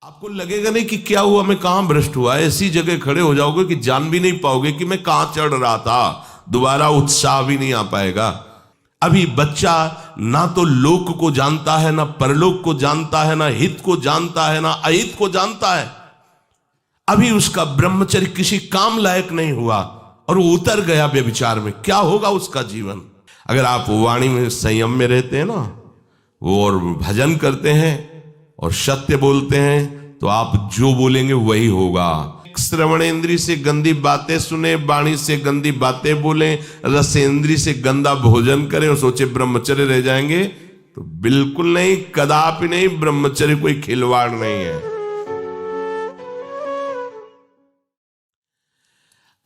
आपको लगेगा नहीं कि क्या हुआ, मैं कहां भ्रष्ट हुआ, ऐसी जगह खड़े हो जाओगे कि जान भी नहीं पाओगे कि मैं कहां चढ़ रहा था। दोबारा उत्साह भी नहीं आ पाएगा। अभी बच्चा ना तो लोक को जानता है, ना परलोक को जानता है, ना हित को जानता है, ना अहित को जानता है। अभी उसका ब्रह्मचर्य किसी काम लायक नहीं हुआ और वो उतर गया व्यभिचार में। क्या होगा उसका जीवन? अगर आप वाणी में संयम में रहते हैं ना, वो और भजन करते हैं और सत्य बोलते हैं, तो आप जो बोलेंगे वही होगा। श्रवणेंद्री से गंदी बातें सुने, वाणी से गंदी बातें बोले, रसेंद्री से गंदा भोजन करें और सोचे ब्रह्मचर्य रह जाएंगे, तो बिल्कुल नहीं, कदापि नहीं। ब्रह्मचर्य कोई खिलवाड़ नहीं है।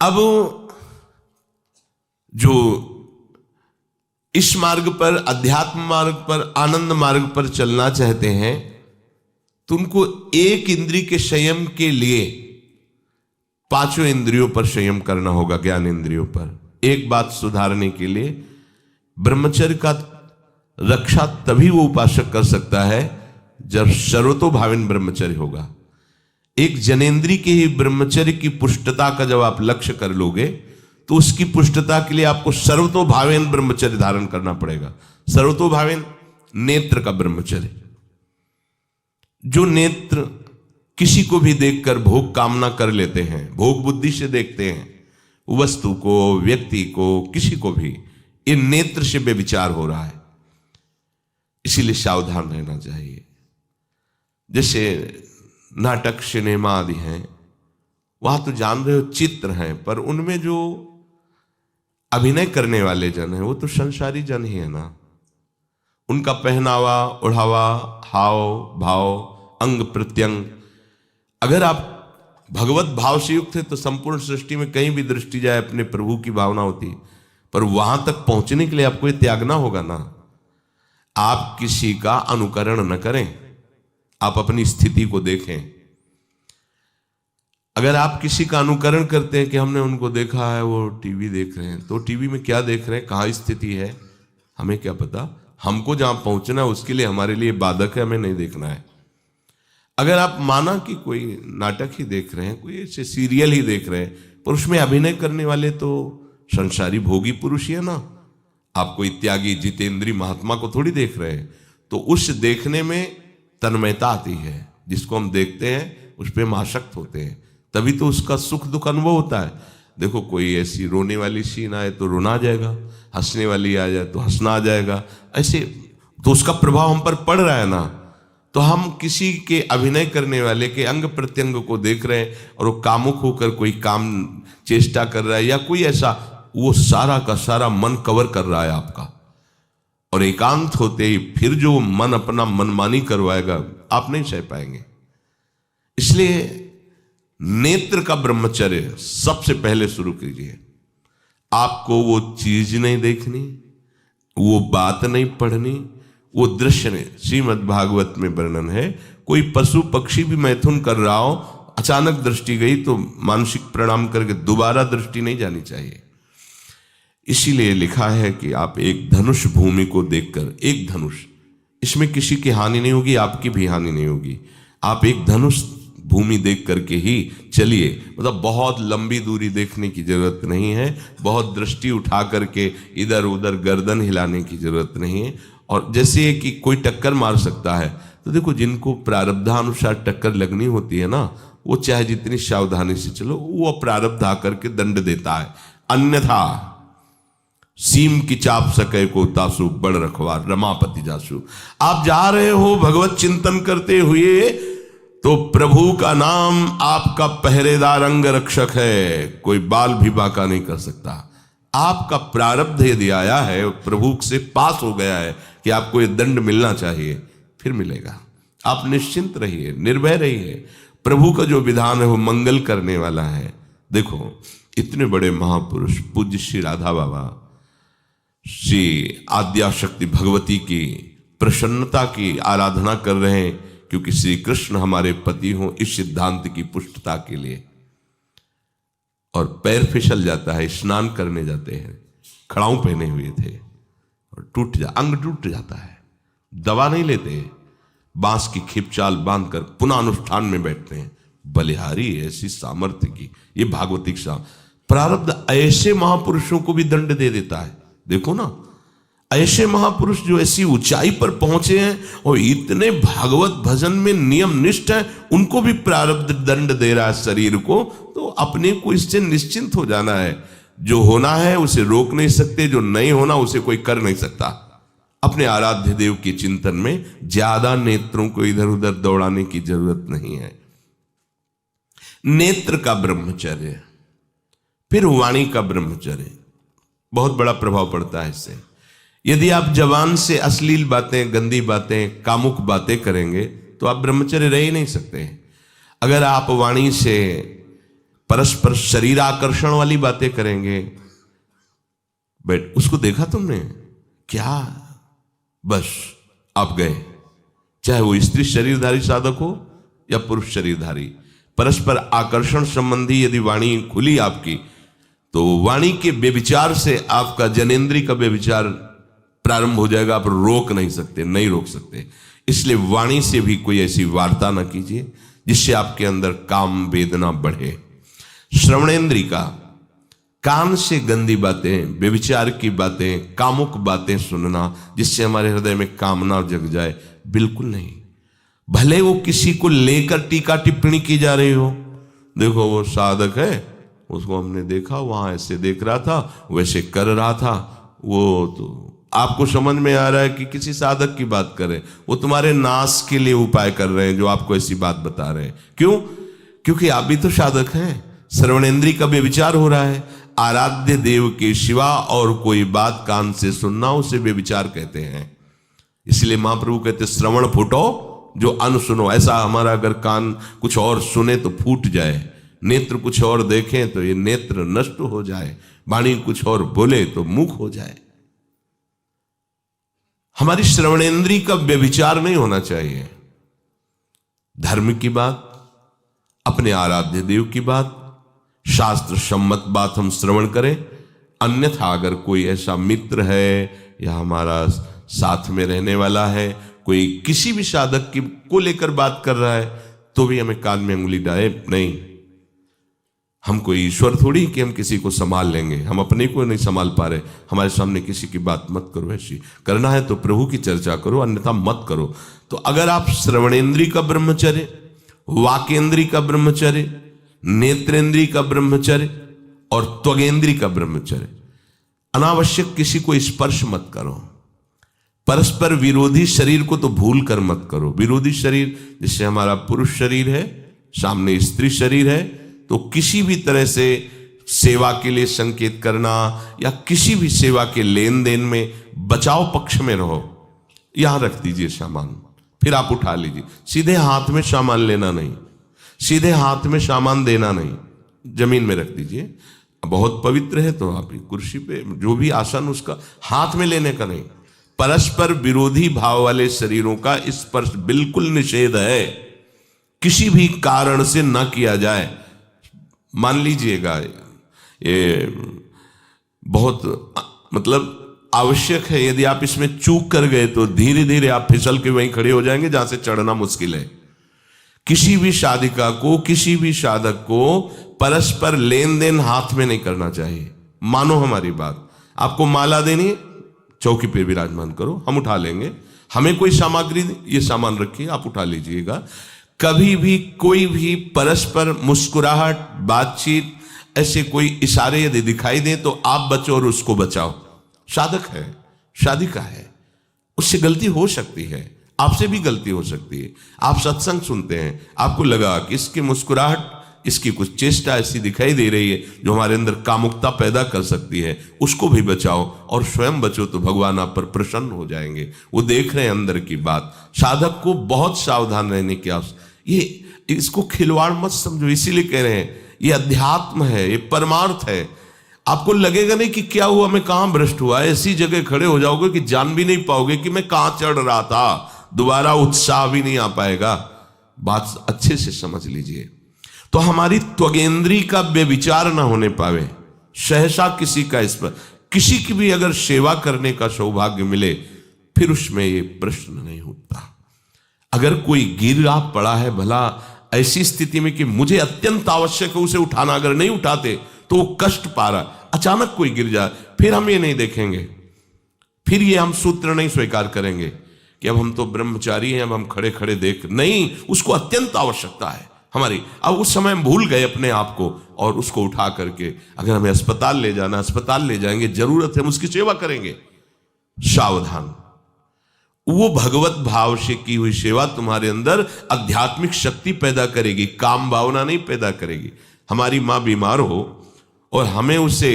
अब जो इस मार्ग पर, अध्यात्म मार्ग पर, आनंद मार्ग पर चलना चाहते हैं, तो उनको एक इंद्रिय के संयम के लिए पांचों इंद्रियों पर संयम करना होगा। ज्ञान इंद्रियों पर एक बात सुधारने के लिए ब्रह्मचर्य का रक्षा तभी वो उपासक कर सकता है जब सर्वतोभावेन ब्रह्मचर्य होगा। एक जनेन्द्रीय के ही ब्रह्मचर्य की पुष्टता का जब आप लक्ष्य कर लोगे, तो उसकी पुष्टता के लिए आपको सर्वतोभावेन ब्रह्मचर्य धारण करना पड़ेगा। सर्वतोभावेन नेत्र का ब्रह्मचर्य, जो नेत्र किसी को भी देखकर भोग कामना कर लेते हैं, भोग बुद्धि से देखते हैं वस्तु को, व्यक्ति को, किसी को भी, ये नेत्र से व्यभिचार हो रहा है। इसीलिए सावधान रहना चाहिए। जैसे नाटक, सिनेमा आदि हैं, वहां तो जान रहे हो चित्र हैं, पर उनमें जो अभिनय करने वाले जन हैं वो तो संसारी जन ही है ना। उनका पहनावा, ओढ़ावा, हाव भाव, अंग प्रत्यंग, अगर आप भगवत भाव से युक्त है तो संपूर्ण सृष्टि में कहीं भी दृष्टि जाए अपने प्रभु की भावना होती है। पर वहां तक पहुंचने के लिए आपको ये त्यागना होगा ना। आप किसी का अनुकरण न करें, आप अपनी स्थिति को देखें। अगर आप किसी का अनुकरण करते हैं कि हमने उनको देखा है, वो टीवी देख रहे हैं, तो टीवी में क्या देख रहे हैं, कहाँ स्थिति है, हमें क्या पता। हमको जहां पहुंचना है उसके लिए हमारे लिए बाधक है, हमें नहीं देखना है। अगर आप माना कि कोई नाटक ही देख रहे हैं, कोई ऐसे सीरियल ही देख रहे हैं, पर उसमें अभिनय करने वाले तो संसारी भोगी पुरुष ही है ना। आप कोई त्यागी जितेंद्रीय महात्मा को थोड़ी देख रहे हैं। तो उस देखने में तन्मयता आती है, जिसको हम देखते हैं उस पर हम आसक्त होते हैं, तभी तो उसका सुख दुख अनुभव होता है। देखो कोई ऐसी रोने वाली सीन आए तो रोना आ जाएगा, हंसने वाली आ जाए तो हंसना आ जाएगा, ऐसे तो उसका प्रभाव हम पर पड़ रहा है ना। तो हम किसी के अभिनय करने वाले के अंग प्रत्यंग को देख रहे हैं और वो कामुक होकर कोई काम चेष्टा कर रहा है या कोई ऐसा, वो सारा का सारा मन कवर कर रहा है आपका। और एकांत होते ही फिर जो मन अपना मनमानी करवाएगा, आप नहीं सह पाएंगे। इसलिए नेत्र का ब्रह्मचर्य सबसे पहले शुरू कीजिए। आपको वो चीज नहीं देखनी, वो बात नहीं पढ़नी, वो दृश्य नहीं। श्रीमद् भागवत में वर्णन है, कोई पशु पक्षी भी मैथुन कर रहा हो, अचानक दृष्टि गई तो मानसिक प्रणाम करके दोबारा दृष्टि नहीं जानी चाहिए। इसीलिए लिखा है कि आप एक धनुष भूमि को देखकर, एक धनुष, इसमें किसी की हानि नहीं होगी, आपकी भी हानि नहीं होगी। आप एक धनुष भूमि देख करके ही चलिए। मतलब बहुत लंबी दूरी देखने की जरूरत नहीं है, बहुत दृष्टि उठा करके इधर उधर गर्दन हिलाने की जरूरत नहीं है। और जैसे कि कोई टक्कर मार सकता है, तो देखो जिनको प्रारब्धानुसार टक्कर लगनी होती है ना, वो चाहे जितनी सावधानी से चलो, वो प्रारब्ध आकर के दंड देता है। अन्यथा सीम की चाप सके को तासु, बड़ रखवार रमापति जासु। आप जा रहे हो भगवत चिंतन करते हुए, तो प्रभु का नाम आपका पहरेदार अंग रक्षक है, कोई बाल भी बाका नहीं कर सकता। आपका प्रारब्ध यदि आया है, प्रभु से पास हो गया है कि आपको ये दंड मिलना चाहिए, फिर मिलेगा। आप निश्चिंत रहिए, निर्भय रहिए। प्रभु का जो विधान है वो मंगल करने वाला है। देखो इतने बड़े महापुरुष पूज्य श्री राधा बाबा, श्री आद्याशक्ति भगवती की प्रसन्नता की आराधना कर रहे हैं, क्योंकि श्री कृष्ण हमारे पति हों, इस सिद्धांत की पुष्टता के लिए। और पैर फिसल जाता है, स्नान करने जाते हैं, खड़ाऊ पहने हुए थे और अंग टूट जाता है, दवा नहीं लेते, बांस की खिपचाल बांधकर पुनः अनुष्ठान में बैठते हैं। बलिहारी ऐसी सामर्थ्य की, ये भागवतिक प्रारब्ध ऐसे महापुरुषों को भी दंड दे देता है। देखो ना, ऐसे महापुरुष जो ऐसी ऊंचाई पर पहुंचे हैं और इतने भागवत भजन में नियम निष्ठ है, उनको भी प्रारब्ध दंड दे रहा है शरीर को। तो अपने को इससे निश्चिंत हो जाना है। जो होना है उसे रोक नहीं सकते, जो नहीं होना उसे कोई कर नहीं सकता। अपने आराध्य देव के चिंतन में ज्यादा नेत्रों को इधर उधर दौड़ाने की जरूरत नहीं है। नेत्र का ब्रह्मचर्य, फिर वाणी का ब्रह्मचर्य, बहुत बड़ा प्रभाव पड़ता है इससे। यदि आप जबान से अश्लील बातें, गंदी बातें, कामुक बातें करेंगे तो आप ब्रह्मचर्य रह ही नहीं सकते। अगर आप वाणी से परस्पर शरीर आकर्षण वाली बातें करेंगे, उसको देखा तुमने क्या, बस आप गए। चाहे वो स्त्री शरीरधारी साधक हो या पुरुष शरीरधारी, परस्पर आकर्षण संबंधी यदि वाणी खुली आपकी, तो वाणी के व्यभिचार से आपका जनेंद्री का व्यभिचार प्रारंभ हो जाएगा। आप रोक नहीं सकते, नहीं रोक सकते। इसलिए वाणी से भी कोई ऐसी वार्ता ना कीजिए जिससे आपके अंदर काम वेदना बढ़े। श्रवणेंद्री का, कान से गंदी बातें, व्यभिचार की बातें, कामुक बातें सुनना जिससे हमारे हृदय में कामना जग जाए, बिल्कुल नहीं। भले वो किसी को लेकर टीका टिप्पणी की जा रही हो, देखो वो साधक है, उसको हमने देखा वहां ऐसे देख रहा था, वैसे कर रहा था, वो तो आपको समझ में आ रहा है कि किसी साधक की बात करें, वो तुम्हारे नाश के लिए उपाय कर रहे हैं जो आपको ऐसी बात बता रहे हैं। क्यों? क्योंकि आप भी तो साधक हैं। श्रवणेंद्री का व्यभिचार हो रहा है। आराध्य देव के सिवा और कोई बात कान से सुनना उसे व्यभिचार कहते हैं। इसलिए महाप्रभु कहते श्रवण फूटो जो अन सुनो। ऐसा हमारा अगर कान कुछ और सुने तो फूट जाए, नेत्र कुछ और देखें तो ये नेत्र नष्ट हो जाए, वाणी कुछ और बोले तो मुख हो जाए। हमारी श्रवणेंद्री का व्यभिचार नहीं होना चाहिए। धर्म की बात, अपने आराध्य देव की बात, शास्त्र सम्मत बात हम श्रवण करें। अन्यथा अगर कोई ऐसा मित्र है या हमारा साथ में रहने वाला है, कोई किसी भी साधक की को लेकर बात कर रहा है, तो भी हमें कान में उंगली डाले नहीं। हम कोई ईश्वर थोड़ी कि हम किसी को संभाल लेंगे, हम अपने को नहीं संभाल पा रहे। हमारे सामने किसी की बात मत करो, ऐसी करना है तो प्रभु की चर्चा करो, अन्यथा मत करो। तो अगर आप श्रवणेंद्री का ब्रह्मचर्य, वाकेंद्री का ब्रह्मचर्य, नेत्रेंद्री का ब्रह्मचर्य और त्वगेंद्री का ब्रह्मचर्य, अनावश्यक किसी को स्पर्श मत करो। परस्पर विरोधी शरीर को तो भूल कर मत करो। विरोधी शरीर जिससे हमारा पुरुष शरीर है, सामने स्त्री शरीर है, तो किसी भी तरह से सेवा के लिए संकेत करना या किसी भी सेवा के लेन देन में बचाव पक्ष में रहो। यहां रख दीजिए सामान, फिर आप उठा लीजिए। सीधे हाथ में सामान लेना नहीं, सीधे हाथ में सामान देना नहीं, जमीन में रख दीजिए। बहुत पवित्र है तो आप कुर्सी पे जो भी आसन उसका हाथ में लेने का नहीं। परस्पर विरोधी भाव वाले शरीरों का स्पर्श बिल्कुल निषेध है, किसी भी कारण से न किया जाए। मान लीजिएगा ये बहुत मतलब आवश्यक है, यदि आप इसमें चूक कर गए तो धीरे धीरे आप फिसल के वहीं खड़े हो जाएंगे जहां से चढ़ना मुश्किल है। किसी भी साधिका को, किसी भी साधक को परस्पर लेन देन हाथ में नहीं करना चाहिए। मानो हमारी बात, आपको माला देनी, चौकी पे विराजमान करो, हम उठा लेंगे। हमें कोई सामग्री, ये सामान रखिए, आप उठा लीजिएगा। कभी भी कोई भी परस्पर मुस्कुराहट, बातचीत, ऐसे कोई इशारे यदि दिखाई दे तो आप बचो और उसको बचाओ। साधक है, साधिका है, उससे गलती हो सकती है, आपसे भी गलती हो सकती है। आप सत्संग सुनते हैं, आपको लगा कि इसकी मुस्कुराहट, इसकी कुछ चेष्टा ऐसी दिखाई दे रही है जो हमारे अंदर कामुकता पैदा कर सकती है, उसको भी बचाओ और स्वयं बचो, तो भगवान आप पर प्रसन्न हो जाएंगे। वो देख रहे हैं अंदर की बात। साधक को बहुत सावधान रहने की आवश्यकता। ये इसको खिलवाड़ मत समझो, इसीलिए कह रहे हैं ये अध्यात्म है, ये परमार्थ है। आपको लगेगा नहीं कि क्या हुआ, मैं कहां भ्रष्ट हुआ, ऐसी जगह खड़े हो जाओगे कि जान भी नहीं पाओगे कि मैं कहां चढ़ रहा था। दोबारा उत्साह भी नहीं आ पाएगा। बात अच्छे से समझ लीजिए। तो हमारी त्वगेंद्री का व्यभिचार ना होने पावे, सहसा किसी का इस पर, किसी की भी अगर सेवा करने का सौभाग्य मिले, फिर उसमें ये प्रश्न नहीं उठता। अगर कोई गिरा पड़ा है भला ऐसी स्थिति में कि मुझे अत्यंत आवश्यक है उसे उठाना, अगर नहीं उठाते तो वो कष्ट पा रहा, अचानक कोई गिर जाए, फिर हम ये नहीं देखेंगे, फिर ये हम सूत्र नहीं स्वीकार करेंगे कि अब हम तो ब्रह्मचारी हैं, अब हम खड़े खड़े देख नहीं, उसको अत्यंत आवश्यकता है हमारी। अब उस समय हम भूल गए अपने आप को और उसको उठा करके अगर हमें अस्पताल ले जाना, अस्पताल ले जाएंगे, जरूरत है हम उसकी सेवा करेंगे। सावधान, वो भगवत भाव से की हुई सेवा तुम्हारे अंदर आध्यात्मिक शक्ति पैदा करेगी, काम भावना नहीं पैदा करेगी। हमारी माँ बीमार हो और हमें उसे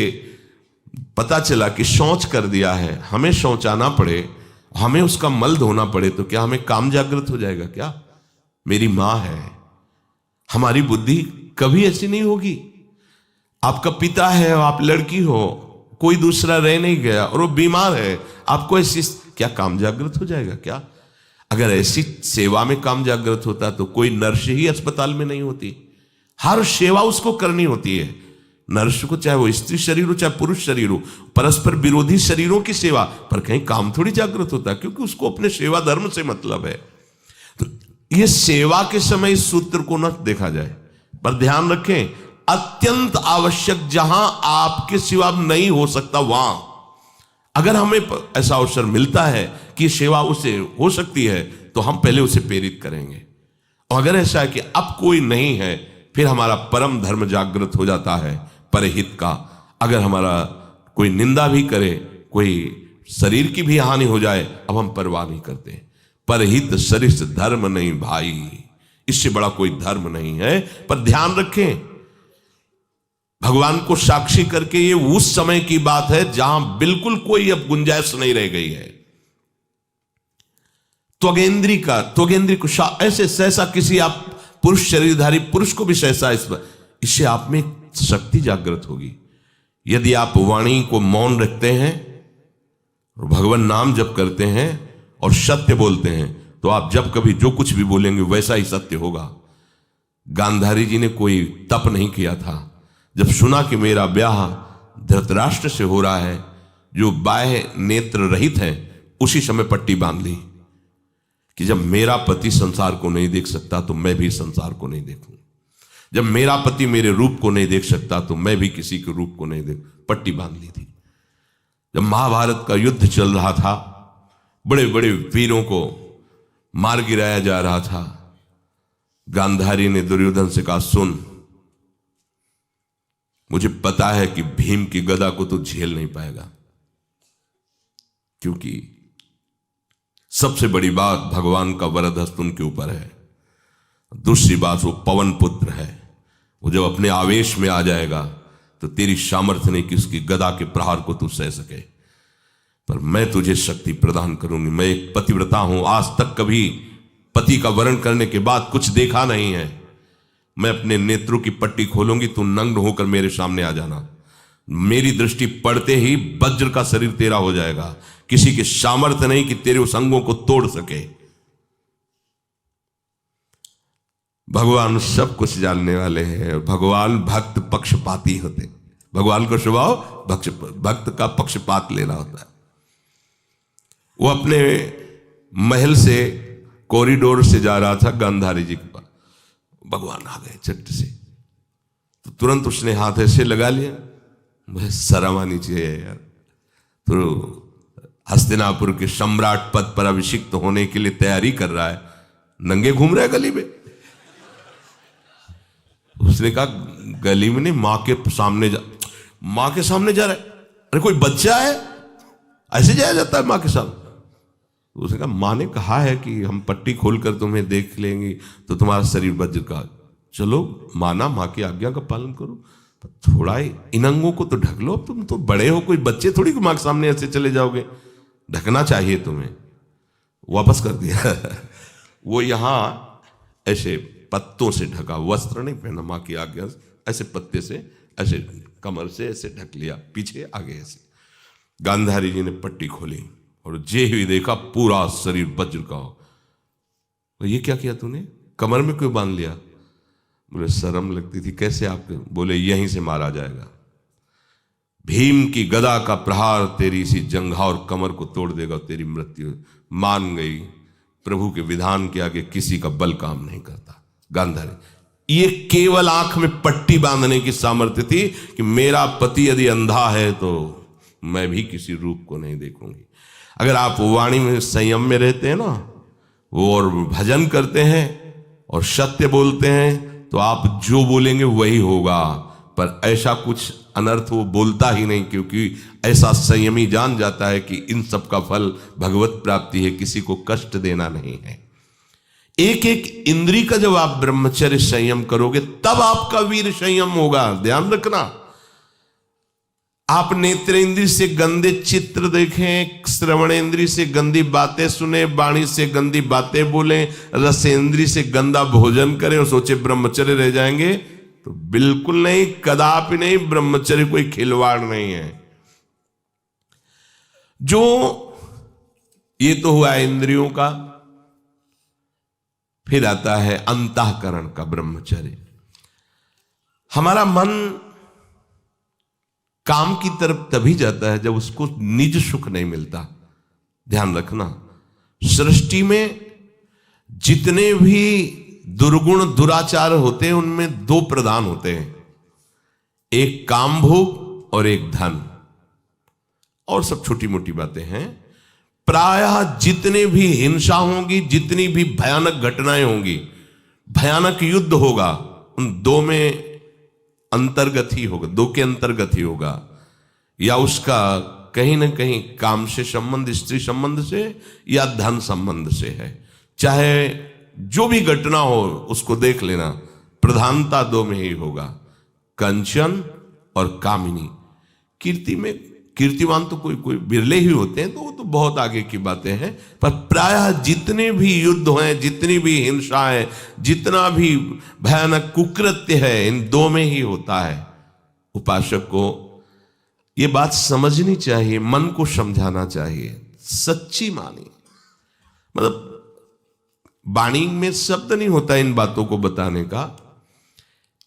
पता चला कि शौच कर दिया है, हमें शौचाना पड़े, हमें उसका मल धोना पड़े, तो क्या हमें काम जागृत हो जाएगा? क्या मेरी माँ है, हमारी बुद्धि कभी ऐसी नहीं होगी। आपका पिता है, आप लड़की हो, कोई दूसरा रह नहीं गया और वो बीमार है, आपको ऐसी क्या काम जागृत हो जाएगा? क्या अगर ऐसी सेवा में काम जागृत होता तो कोई नर्स ही अस्पताल में नहीं होती। हर सेवा उसको करनी होती है, नर्स को, चाहे वो स्त्री शरीर हो चाहे पुरुष शरीर हो, परस्पर विरोधी शरीरों की सेवा, पर कहीं काम थोड़ी जागृत होता है, क्योंकि उसको अपने सेवा धर्म से मतलब है। तो ये सेवा के समय इस सूत्र को न देखा जाए, पर ध्यान रखें, अत्यंत आवश्यक जहां आपके सिवा नहीं हो सकता, वहां अगर हमें ऐसा अवसर मिलता है कि सेवा उसे हो सकती है तो हम पहले उसे प्रेरित करेंगे। और अगर ऐसा है कि अब कोई नहीं है, फिर हमारा परम धर्म जागृत हो जाता है परहित का। अगर हमारा कोई निंदा भी करे, कोई शरीर की भी हानि हो जाए, अब हम परवाह नहीं करते। परहित सरिस धर्म नहीं भाई, इससे बड़ा कोई धर्म नहीं है। पर ध्यान रखें, भगवान को साक्षी करके ये उस समय की बात है जहां बिल्कुल कोई अब गुंजाइश नहीं रह गई है। त्वगेंद्री को ऐसे सहसा किसी आप पुरुष शरीरधारी पुरुष को भी सहसा इससे आप में शक्ति जागृत होगी। यदि आप वाणी को मौन रखते हैं और भगवान नाम जप करते हैं और सत्य बोलते हैं, तो आप जब कभी जो कुछ भी बोलेंगे वैसा ही सत्य होगा। गांधारी जी ने कोई तप नहीं किया था, जब सुना कि मेरा ब्याह धृतराष्ट्र से हो रहा है जो बाह्य नेत्र रहित है, उसी समय पट्टी बांध ली कि जब मेरा पति संसार को नहीं देख सकता तो मैं भी संसार को नहीं देखूं, जब मेरा पति मेरे रूप को नहीं देख सकता तो मैं भी किसी के रूप को नहीं देख, पट्टी बांध ली थी। जब महाभारत का युद्ध चल रहा था, बड़े बड़े वीरों को मार गिराया जा रहा था, गांधारी ने दुर्योधन से कहा, सुन, मुझे पता है कि भीम की गदा को तू झेल नहीं पाएगा, क्योंकि सबसे बड़ी बात भगवान का वरद हस्त उनके ऊपर है। दूसरी बात, वो पवन पुत्र है, वो जब अपने आवेश में आ जाएगा तो तेरी सामर्थ्य नहीं कि उसकी गदा के प्रहार को तू सह सके, पर मैं तुझे शक्ति प्रदान करूंगी। मैं एक पतिव्रता हूं, आज तक कभी पति का वरण करने के बाद कुछ देखा नहीं है। मैं अपने नेत्रों की पट्टी खोलूंगी, तू नग्न होकर मेरे सामने आ जाना। मेरी दृष्टि पड़ते ही वज्र का शरीर तेरा हो जाएगा, किसी के सामर्थ्य नहीं कि तेरे उस अंगों को तोड़ सके। भगवान सब कुछ जानने वाले हैं। भगवान भक्त पक्षपाती होते, भगवान का स्वभाव भक्त का पक्षपात लेना होता है। वो अपने महल से कॉरिडोर से जा रहा था गांधारी जी के पास, भगवान आ गए झट से, तो तुरंत उसने हाथ ऐसे लगा लिया, मुझे शर्म आनी चाहिए यार, तो हस्तिनापुर के सम्राट पद पर अभिषिक्त होने के लिए तैयारी कर रहा है, नंगे घूम रहा है गली में। उसने कहा, गली में नहीं, मां के सामने जा रहा है। अरे कोई बच्चा है, ऐसे जाया जाता है मां के सामने? उसने कहा, मां ने कहा है कि हम पट्टी खोलकर तुम्हें देख लेंगे तो तुम्हारा शरीर वज्र का, चलो माना, मां की आज्ञा का पालन करो, थोड़ा इन अंगों को तो ढक लो, तुम तो बड़े हो, कोई बच्चे थोड़ी मां के सामने ऐसे चले जाओगे, ढकना चाहिए तुम्हें। वापस कर दिया। वो यहां ऐसे पत्तों से ढका, वस्त्र नहीं पहना, मां की आज्ञा, ऐसे पत्ते से ऐसे कमर से ऐसे ढक लिया, पीछे आगे ऐसे। गांधारी जी ने पट्टी खोली और जे ही देखा पूरा शरीर वज्र का। तो ये क्या किया तूने, कमर में क्यों बांध लिया? बोले शर्म लगती थी। कैसे आपके? बोले यहीं से मारा जाएगा, भीम की गदा का प्रहार तेरी इसी जंघा और कमर को तोड़ देगा, तेरी मृत्यु। मान गई, प्रभु के विधान के आगे किसी का बल काम नहीं करता। गांधारी, ये केवल आंख में पट्टी बांधने की सामर्थ्य थी कि मेरा पति यदि अंधा है तो मैं भी किसी रूप को नहीं देखूंगी। अगर आप वाणी में संयम में रहते हैं ना, वो और भजन करते हैं और सत्य बोलते हैं, तो आप जो बोलेंगे वही होगा। पर ऐसा कुछ अनर्थ वो बोलता ही नहीं, क्योंकि ऐसा संयमी जान जाता है कि इन सब का फल भगवत प्राप्ति है, किसी को कष्ट देना नहीं है। एक एक इंद्री का जब आप ब्रह्मचर्य संयम करोगे तब आपका वीर संयम होगा। ध्यान रखना, आप नेत्रेंद्री से गंदे चित्र देखें, श्रवणेंद्री से गंदी बातें सुने, वाणी से गंदी बातें बोलें, रसेंद्री से गंदा भोजन करें और सोचे ब्रह्मचर्य रह जाएंगे, तो बिल्कुल नहीं, कदापि नहीं। ब्रह्मचर्य कोई खिलवाड़ नहीं है। जो ये तो हुआ इंद्रियों का, फिर आता है अंतःकरण का ब्रह्मचर्य। हमारा मन काम की तरफ तभी जाता है जब उसको निज सुख नहीं मिलता। ध्यान रखना, सृष्टि में जितने भी दुर्गुण दुराचार होते हैं उनमें दो प्रधान होते हैं, एक काम भोग और एक धन, और सब छोटी मोटी बातें हैं। प्रायः जितने भी हिंसा होंगी, जितनी भी भयानक घटनाएं होंगी, भयानक युद्ध होगा, उन दो में अंतर्गत ही होगा, दो के अंतर्गत ही होगा। या उसका कहीं ना कहीं काम से संबंध, स्त्री संबंध से या धन संबंध से है। चाहे जो भी घटना हो उसको देख लेना, प्रधानता दो में ही होगा, कंचन और कामिनी। कीर्ति में कीर्तिवान तो कोई बिरले ही होते हैं, तो वो तो बहुत आगे की बातें हैं। पर प्रायः जितने भी युद्ध हैं, जितनी भी हिंसा है, जितना भी भयानक कुकृत्य है, इन दो में ही होता है। उपासक को ये बात समझनी चाहिए, मन को समझाना चाहिए, सच्ची मानी। मतलब वाणी में शब्द नहीं होता इन बातों को बताने का,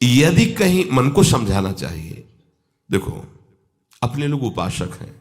यदि कहीं मन को समझाना चाहिए। देखो, अपने लोग उपासक हैं,